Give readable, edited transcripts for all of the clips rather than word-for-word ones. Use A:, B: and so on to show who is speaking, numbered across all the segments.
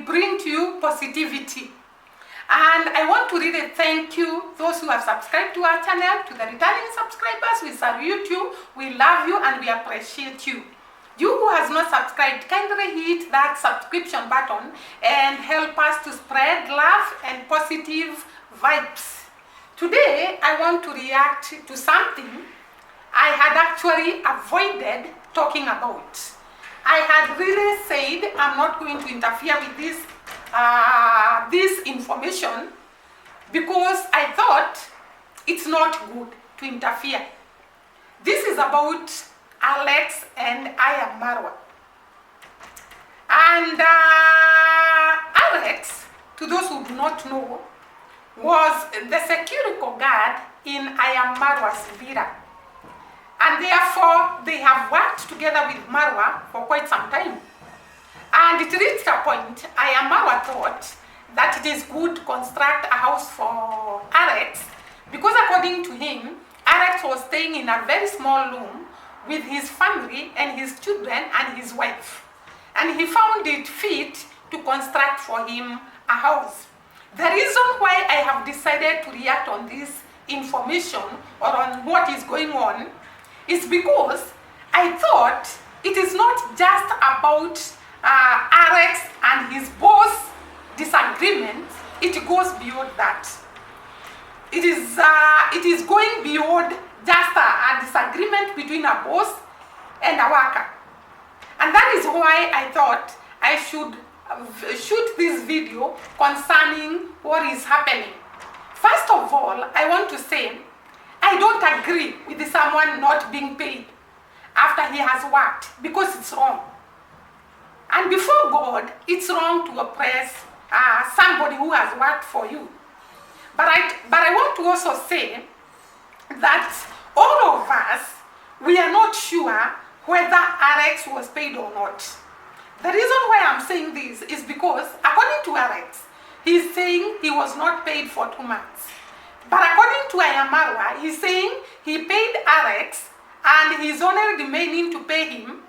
A: bring to you positivity. And I want to really thank you, those who have subscribed to our channel, to the returning subscribers. We salute you, we love you, and we appreciate you. You who has not subscribed, kindly hit that subscription button and help us to spread love and positive vibes. Today, I want to react to something I had actually avoided talking about. I had really said I'm not going to interfere with this information because I thought it's not good to interfere. This is about Alex and I am Marwa. And Alex, to those who do not know, was the security guard in I am Marwa's villa. And therefore, they have worked together with Marwa for quite some time. And it reached a point, I am Marwa thought that it is good to construct a house for Alex because according to him, Alex was staying in a very small room with his family and his children and his wife. And he found it fit to construct for him a house. The reason why I have decided to react on this information or on what is going on is because I thought it is not just about Alex and his boss disagreement. It goes beyond that. It is going beyond just a disagreement between a boss and a worker. And that is why I thought I should shoot this video concerning what is happening. First of all, I want to say I don't agree with someone not being paid after he has worked because it's wrong. And before God, it's wrong to oppress somebody who has worked for you. But I want to also say that all of us, we are not sure whether Alex was paid or not. The reason why I'm saying this is because according to Alex, he's saying he was not paid for 2 months. But according to Marwa, he's saying he paid Alex and he's only remaining to pay him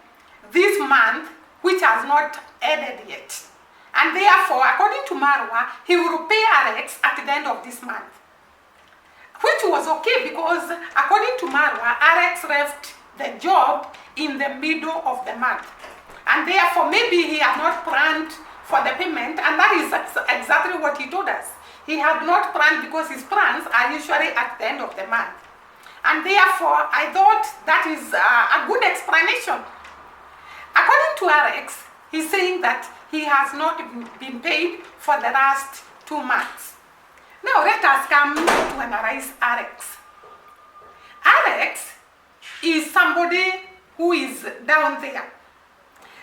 A: this month, which has not ended yet. And therefore, according to Marwa, he will pay Alex at the end of this month. Which was okay because according to Marwa, Alex left the job in the middle of the month. And therefore, maybe he had not planned for the payment, and that is exactly what he told us. He had not planned because his plans are usually at the end of the month. And therefore, I thought that is a good explanation. According to Alex, he's saying that he has not been paid for the last 2 months. Now let us come to analyze Alex. Alex is somebody who is down there.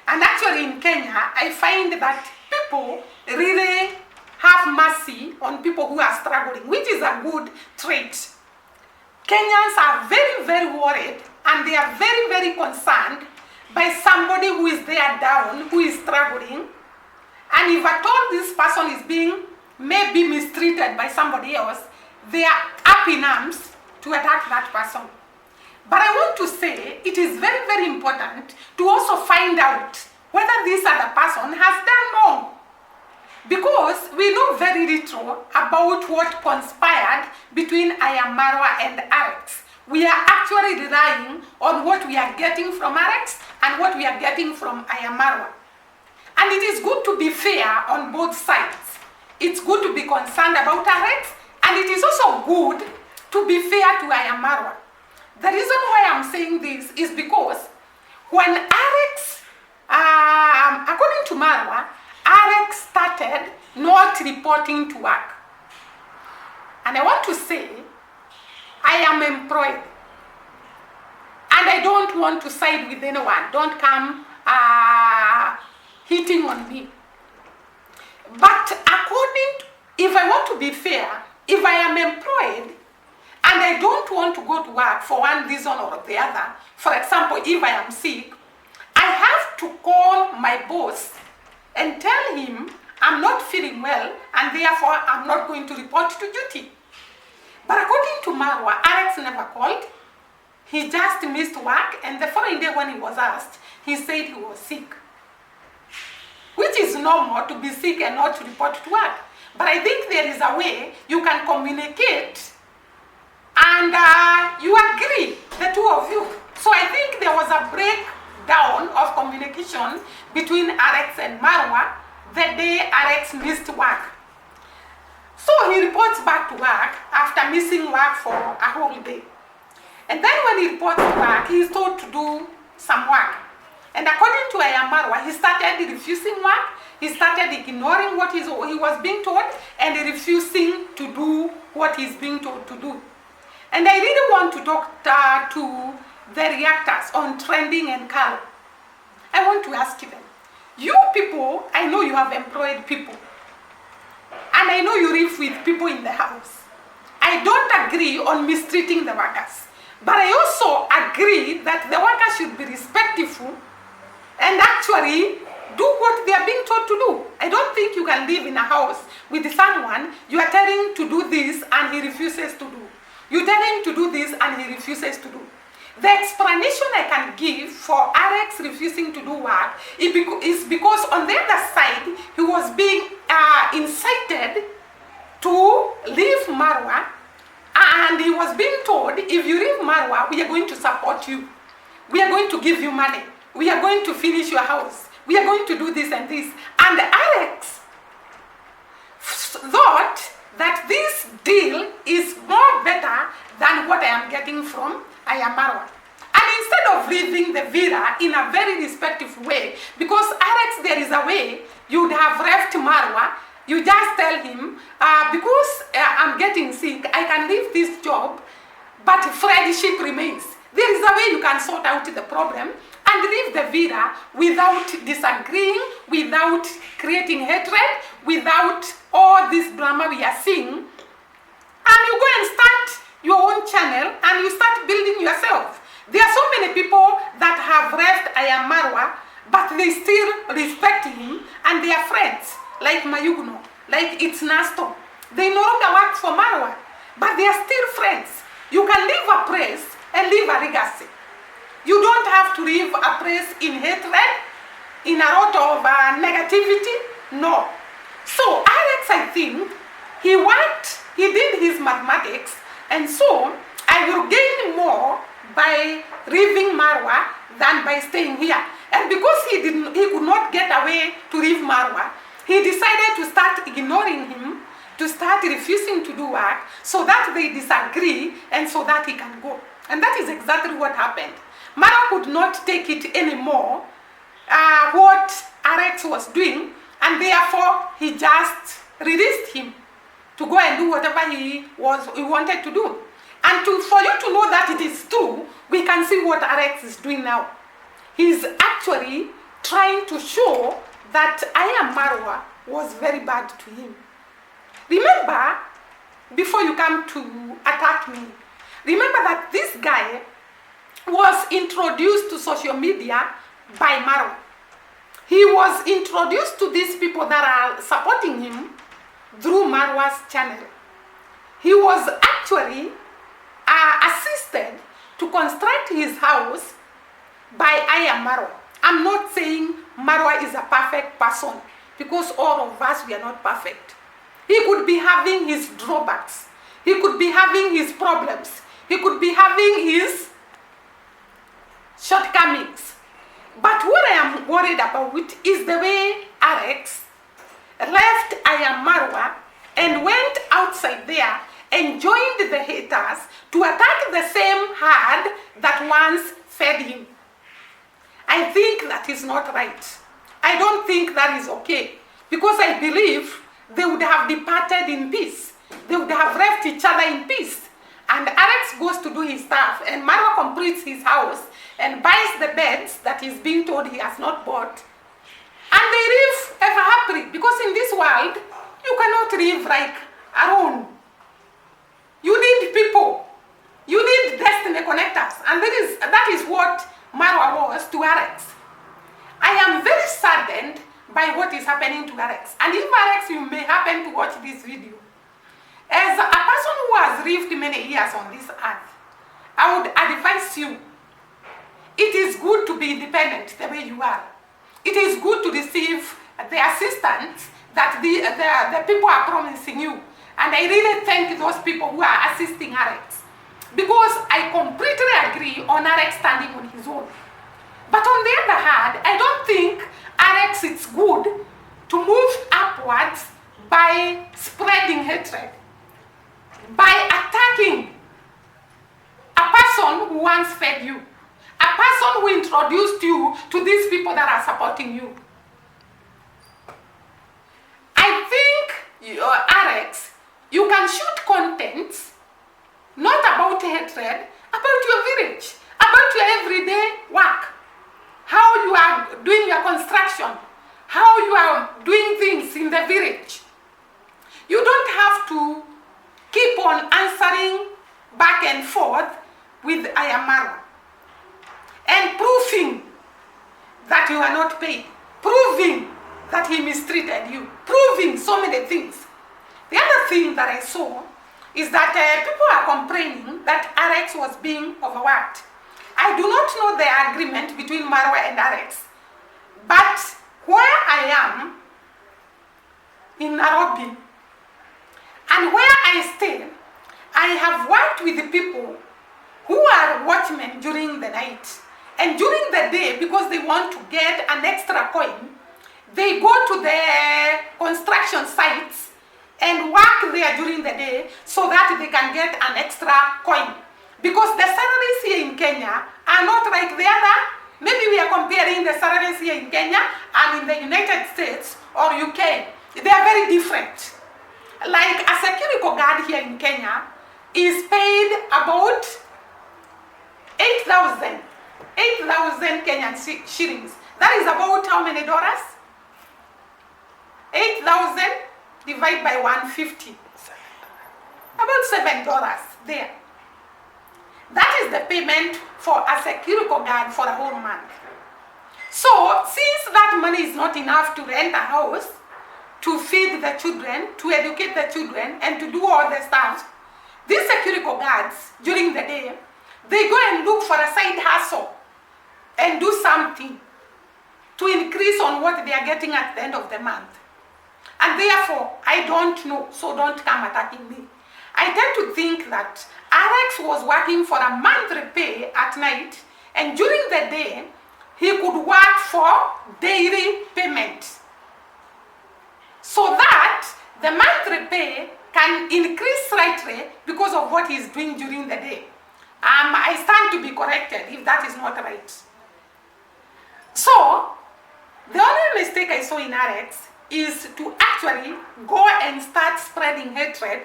A: And actually in Kenya, I find that people really have mercy on people who are struggling, which is a good trait. Kenyans are very, very worried and they are very, very concerned by somebody who is there down, who is struggling. And if at all this person is being maybe mistreated by somebody else, they are up in arms to attack that person. But I want to say it is very, very important to also find out whether this other person has done wrong. Because we know very little about what conspired between Marwa and Alex. We are actually relying on what we are getting from Alex and what we are getting from Marwa. And it is good to be fair on both sides. It's good to be concerned about Alex, and it is also good to be fair to Marwa. The reason why I'm saying this is because when Alex, according to Marwa, Alex started not reporting to work. And I want to say, I am employed. And I don't want to side with anyone. Don't come hitting on me. But if I want to be fair, if I am employed and I don't want to go to work for one reason or the other, for example, if I am sick, I have to call my boss and tell him I'm not feeling well and therefore I'm not going to report to duty. But according to Marwa, Alex never called. He just missed work, and the following day when he was asked, he said he was sick. Which which is normal to be sick and not to report to work. But I think there is a way you can communicate and you agree, the two of you. So I think there was a breakdown of communication between Alex and Marwa the day Alex missed work. So he reports back to work after missing work for a whole day. And then when he reports to work, he is told to do some work. And according to Marwa, he started refusing work. He started ignoring what he was being told and refusing to do what he's being told to do. And I really want to talk to the reactors on trending and Carl. I want to ask them, you people, I know you have employed people. And I know you live with people in the house. I don't agree on mistreating the workers. But I also agree that the workers should be respectful and actually do what they are being told to do. I don't think you can live in a house with someone you are telling to do this and he refuses to do. You tell him to do this and he refuses to do. The explanation I can give for Alex refusing to do work is because on the other side, he was being incited to leave Marwa, and he was being told, if you leave Marwa, we are going to support you. We are going to give you money. We are going to finish your house. We are going to do this and this. And Alex thought that this deal is more better than what I am getting from Marwa. And instead of leaving the villa in a very respectful way, because Alex, there is a way you would have left Marwa, you just tell him, because I'm getting sick, I can leave this job, but friendship remains. There is a way you can sort out the problem and leave the villa without disagreeing, without creating hatred, without all this drama we are seeing. And you go and start your own channel and you start building yourself. There are so many people that have left Marwa, but they still respect him and they are friends, like Mayugno, like Itsnasto. They no longer work for Marwa, but they are still friends. You can leave a place and leave a legacy. You don't have to leave a place in hatred, in a lot of negativity. No. So Alex, I think, he worked, he did his mathematics, and so I will gain more by leaving Marwa than by staying here. And because he could not get away to leave Marwa, he decided to start ignoring him, to start refusing to do work, so that they disagree and so that he can go. And that is exactly what happened. Marwa could not take it anymore, what Alex was doing, and therefore he just released him to go and do whatever he wanted to do. And for you to know that it is true, we can see what Alex is doing now. He's actually trying to show that Marwa was very bad to him. Remember, before you come to attack me, remember that this guy was introduced to social media by Marwa. He was introduced to these people that are supporting him through Marwa's channel. He was actually assisted to construct his house by Marwa. I'm not saying Marwa is a perfect person, because all of us, we are not perfect. He could be having his drawbacks. He could be having his problems. He could be having his shortcomings. But what I am worried about is the way Alex left Marwa and went outside there and joined the haters to attack the same herd that once fed him. I think that is not right. I don't think that is okay, because I believe they would have departed in peace. They would have left each other in peace. And Alex goes to do his stuff, and Marwa completes his house and buys the beds that he's being told he has not bought. And they live ever happily, because in this world, you cannot live like alone. You need people. You need destiny connectors. And that is what Marwa was to Alex. I am very saddened by what is happening to Alex. And if Alex, you may happen to watch this video, as a person who has lived many years on this earth, I would advise you, it is good to be independent the way you are. It is good to receive the assistance that the people are promising you. And I really thank those people who are assisting Alex, because I completely agree on Alex standing on his own. But on the other hand, I don't think Alex it's good to move upwards by spreading hatred, by attacking a person who once fed you, a person who introduced you to these people that are supporting you. I think, Alex, you can shoot content not about hatred, about your village, about your everyday work, how you are doing your construction, how you are doing things in the village. You don't have to keep on answering back and forth with I am Marwa and proving that you are not paid, proving that he mistreated you, proving so many things. The other thing that I saw is that people are complaining that Alex was being overworked. I do not know the agreement between Marwa and Alex, but where I am in Nairobi and where I stay, I have worked with the people who are watchmen during the night. And during the day, because they want to get an extra coin, they go to the construction sites and work there during the day so that they can get an extra coin. Because the salaries here in Kenya are not like the other. Maybe we are comparing the salaries here in Kenya and in the United States or UK. They are very different. Like a security guard here in Kenya is paid about 8,000 Kenyan shillings. That is about how many dollars? 8,000 divided by 150. About $7 there. That is the payment for a security guard for a whole month. So, since that money is not enough to rent a house, to feed the children, to educate the children, and to do all the stuff, these security guards, during the day, they go and look for a side hustle and do something to increase on what they are getting at the end of the month. And therefore, I don't know, so don't come attacking me. I tend to think that Alex was working for a monthly pay at night, and during the day, he could work for daily payment, so that the monthly pay can increase slightly because of what he's doing during the day. I stand to be corrected if that is not right. So, the only mistake I saw in Alex is to actually go and start spreading hatred,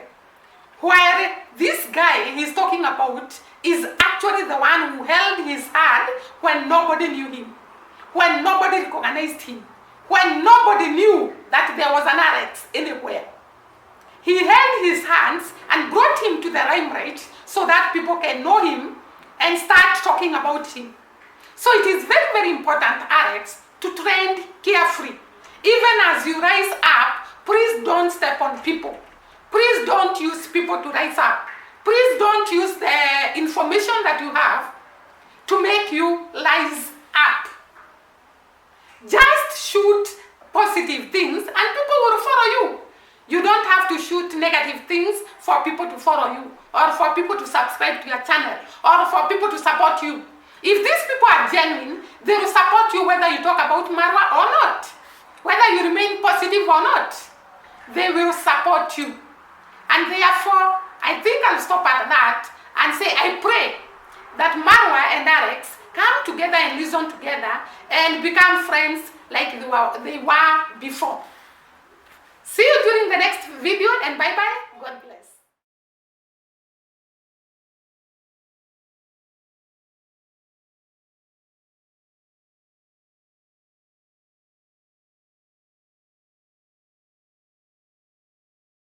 A: while this guy he's talking about is actually the one who held his hand when nobody knew him, when nobody recognized him, when nobody knew that there was an Alex anywhere. He held his hands and brought him to the limelight so that people can know him and start talking about him. So it is very, very important, Alex, to trend carefree. Even as you rise up, please don't step on people. Please don't use people to rise up. Please don't use the information that you have to make you rise up. Just shoot positive things and people will follow you. You don't have to shoot negative things for people to follow you, or for people to subscribe to your channel, or for people to support you. If these people are genuine, they will support you whether you talk about Marwa or not. Whether you remain positive or not, they will support you. And therefore, I think I'll stop at that and say I pray that Marwa and Alex come together and listen together and become friends like they were before. See you during the next video, and bye-bye. God bless.